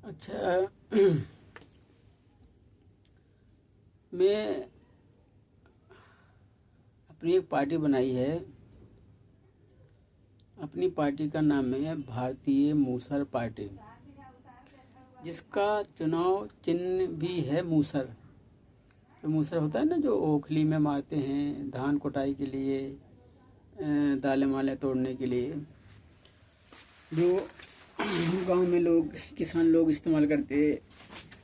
अच्छा। मैं अपनी एक पार्टी बनाई है। अपनी पार्टी का नाम है भारतीय मूसर पार्टी, जिसका चुनाव चिन्ह भी है मूसर। जो मूसर होता है ना, जो ओखली में मारते हैं धान कुटाई के लिए, दालें मालें तोड़ने के लिए, जो गांव में लोग, किसान लोग इस्तेमाल करते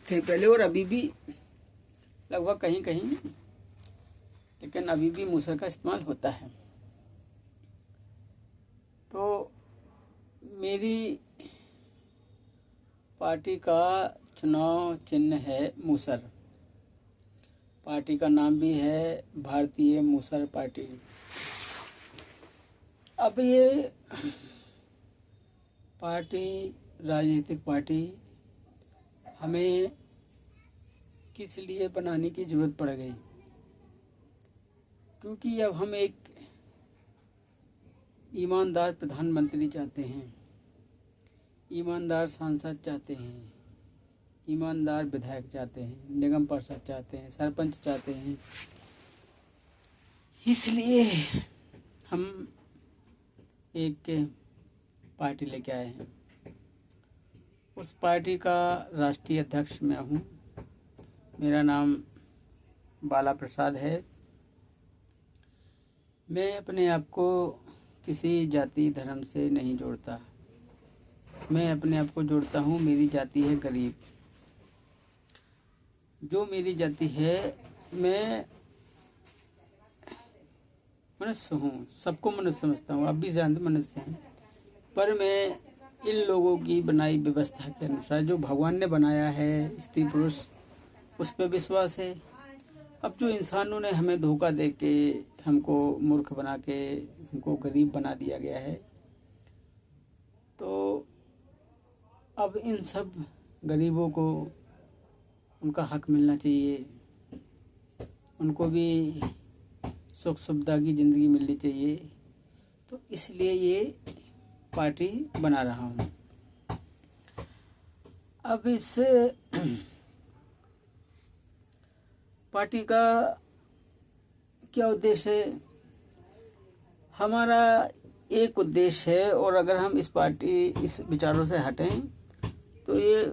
थे पहले, और अभी भी लगभग कहीं कहीं, लेकिन अभी भी मूसर का इस्तेमाल होता है। तो मेरी पार्टी का चुनाव चिन्ह है मूसर। पार्टी का नाम भी है भारतीय मूसर पार्टी। अब ये पार्टी, राजनीतिक पार्टी, हमें किस लिए बनाने की जरूरत पड़ गई? क्योंकि अब हम एक ईमानदार प्रधानमंत्री चाहते हैं, ईमानदार सांसद चाहते हैं, ईमानदार विधायक चाहते हैं, निगम पार्षद चाहते हैं, सरपंच चाहते हैं। इसलिए हम एक पार्टी लेके आए हैं। उस पार्टी का राष्ट्रीय अध्यक्ष मैं हूँ। मेरा नाम बाला प्रसाद है। मैं अपने आप को किसी जाति धर्म से नहीं जोड़ता। मैं अपने आप को जोड़ता हूँ, मेरी जाति है गरीब। जो मेरी जाति है, मैं मनुष्य हूँ, सबको मनुष्य समझता हूँ, आप भी जानते मनुष्य हैं। पर मैं इन लोगों की बनाई व्यवस्था के अनुसार, जो भगवान ने बनाया है स्त्री पुरुष, उस पर विश्वास है। अब जो इंसानों ने हमें धोखा दे के, हमको मूर्ख बना के, हमको गरीब बना दिया गया है, तो अब इन सब गरीबों को उनका हक मिलना चाहिए। उनको भी सुख सुविधा की ज़िंदगी मिलनी चाहिए। तो इसलिए ये पार्टी बना रहा हूँ। अब इस पार्टी का क्या उद्देश्य है? हमारा एक उद्देश्य है, और अगर हम इस विचारों से हटें तो ये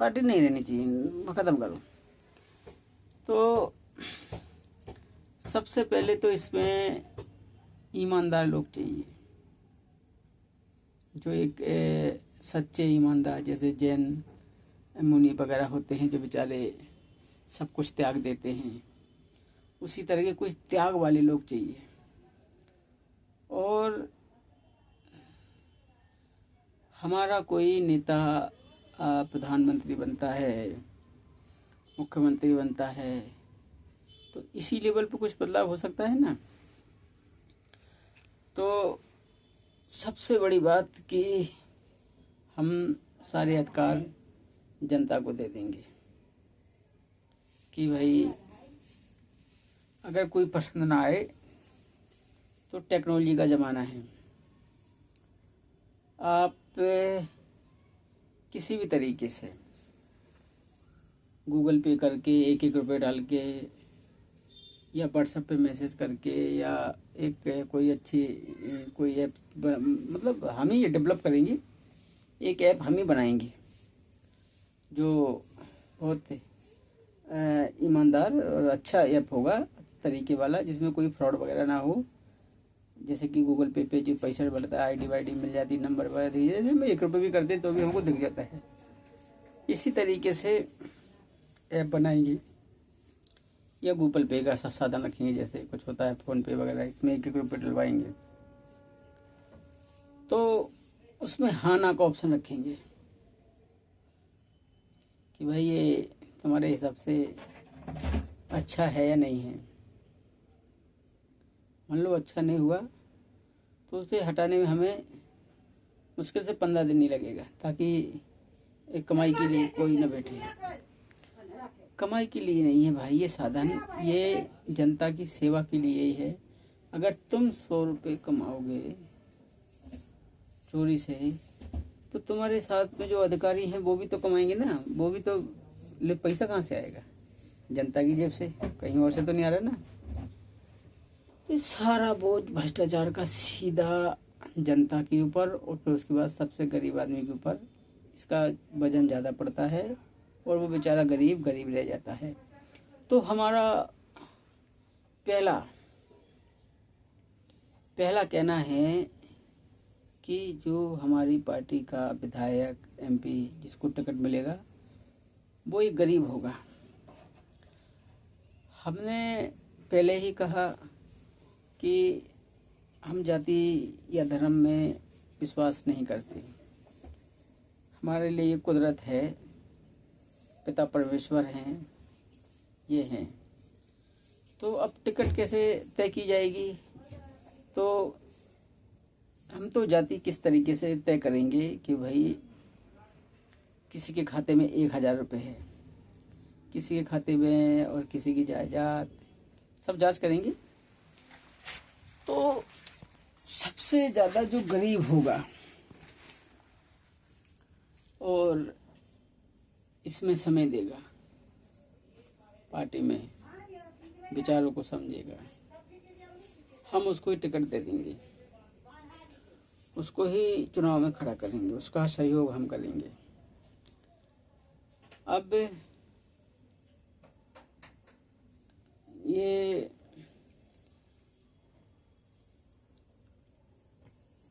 पार्टी नहीं रहनी चाहिए, मैं ख़त्म करूँ। तो सबसे पहले तो इसमें ईमानदार लोग चाहिए, जो एक सच्चे ईमानदार, जैसे जैन मुनि वगैरह होते हैं, जो बेचारे सब कुछ त्याग देते हैं, उसी तरह के कुछ त्याग वाले लोग चाहिए। और हमारा कोई नेता प्रधानमंत्री बनता है, मुख्यमंत्री बनता है, तो इसी लेवल पर कुछ बदलाव हो सकता है ना। तो सबसे बड़ी बात कि हम सारे अधिकार जनता को दे देंगे कि भाई अगर कोई पसंद ना आए तो टेक्नोलॉजी का ज़माना है, आप किसी भी तरीके से गूगल पे करके 1-1 रुपये डाल के, या व्हाट्सएप पे मैसेज करके, या एक कोई अच्छी कोई ऐप, मतलब हम ही ये डेवलप करेंगे, एक ऐप हम ही बनाएंगे जो बहुत ईमानदार और अच्छा ऐप होगा, तरीके वाला, जिसमें कोई फ्रॉड वगैरह ना हो। जैसे कि गूगल पे जो पैसा बढ़ता है, आईडी वाईडी मिल जाती, नंबर वगैरह, जैसे हम 1 रुपये भी करते तो भी हमको दिख जाता है। इसी तरीके से ऐप बनाएंगे, या गूगल पे का साधन रखेंगे, जैसे कुछ होता है फ़ोन पे वगैरह, इसमें 1-1 रुपये डलवाएंगे। तो उसमें हाँ ना का ऑप्शन रखेंगे कि भाई ये तुम्हारे हिसाब से अच्छा है या नहीं है। मान लो अच्छा नहीं हुआ तो उसे हटाने में हमें मुश्किल से 15 दिन नहीं लगेगा, ताकि एक कमाई के लिए कोई ना बैठे। कमाई के लिए नहीं है भाई ये साधन, ये जनता की सेवा के लिए ही है। अगर तुम 100 रुपये कमाओगे चोरी से, तो तुम्हारे साथ में जो अधिकारी हैं वो भी तो कमाएंगे ना, वो भी तो पैसा कहाँ से आएगा? जनता की जेब से, कहीं और से तो नहीं आ रहा ना। तो सारा बोझ भ्रष्टाचार का सीधा जनता के ऊपर और फिर उसके बाद सबसे गरीब आदमी के ऊपर इसका वजन ज़्यादा पड़ता है और वो बेचारा गरीब गरीब रह जाता है। तो हमारा पहला कहना है कि जो हमारी पार्टी का विधायक MP जिसको टिकट मिलेगा वो एक गरीब होगा। हमने पहले ही कहा कि हम जाति या धर्म में विश्वास नहीं करते। हमारे लिए ये कुदरत है, पिता परमेश्वर हैं, ये हैं। तो अब टिकट कैसे तय की जाएगी? तो हम तो जाति किस तरीके से तय करेंगे कि भाई किसी के खाते में 1000 रुपये है, किसी के खाते में, और किसी की जायदाद, सब जांच करेंगे। तो सबसे ज़्यादा जो गरीब होगा और इसमें समय देगा, पार्टी में विचारों को समझेगा, हम उसको ही टिकट दे देंगे, उसको ही चुनाव में खड़ा करेंगे, उसका सहयोग हम करेंगे। अब ये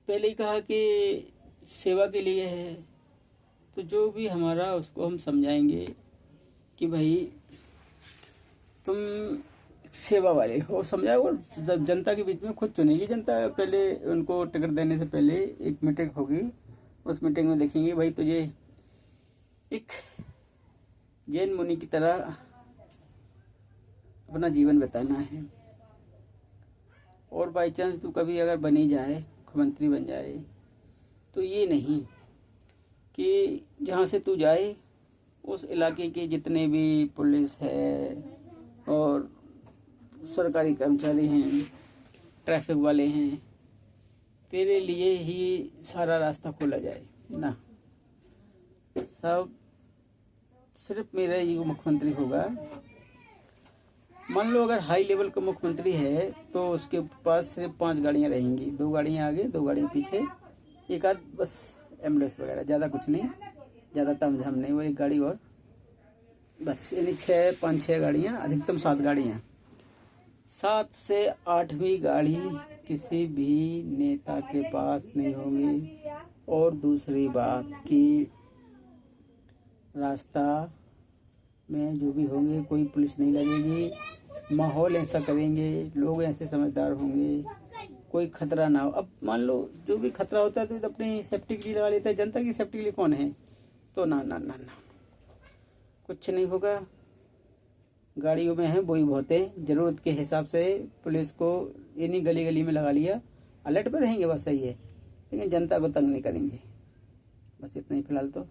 पहले ही कहा कि सेवा के लिए है, तो जो भी हमारा उसको हम समझाएंगे कि भाई तुम सेवा वाले हो, समझाओ। और जनता के बीच में खुद चुनेगी जनता। पहले उनको टिकट देने से पहले एक मीटिंग होगी, उस मीटिंग में देखेंगे भाई तुझे एक जैन मुनि की तरह अपना जीवन बिताना है, और बाई चांस तू कभी अगर बनी जाए, मुख्यमंत्री बन जाए, तो ये नहीं कि जहाँ से तू जाए उस इलाके के जितने भी पुलिस है और सरकारी कर्मचारी हैं, ट्रैफिक वाले हैं, तेरे लिए ही सारा रास्ता खोला जाए ना। सब सिर्फ मेरा ही मुख्यमंत्री होगा। मान लो अगर हाई लेवल का मुख्यमंत्री है तो उसके पास सिर्फ 5 गाड़ियां रहेंगी, 2 गाड़ियां आगे, 2 गाड़ियां पीछे, एक आध बस एम्बुलेंस वगैरह, ज़्यादा कुछ नहीं, ज़्यादा तामझाम नहीं, वो एक गाड़ी और बस, यानी 5-6 गाड़ियां, अधिकतम 7 गाड़ियां। 7 से 8वीं गाड़ी किसी भी नेता के पास नहीं होगी। और दूसरी बात कि रास्ता में जो भी होंगे कोई पुलिस नहीं लगेगी, माहौल ऐसा करेंगे, लोग ऐसे समझदार होंगे, कोई खतरा ना हो। अब मान लो जो भी खतरा होता है तो अपनी सेफ्टी के लिए लगा लेता है, जनता की सेफ्टी के लिए कौन है? तो ना ना ना ना, कुछ नहीं होगा। गाड़ियों में है वही बहुत है, जरूरत के हिसाब से पुलिस को इन्हीं गली गली में लगा लिया, अलर्ट पर रहेंगे, बस सही है, लेकिन जनता को तंग नहीं करेंगे। बस इतना ही फिलहाल तो।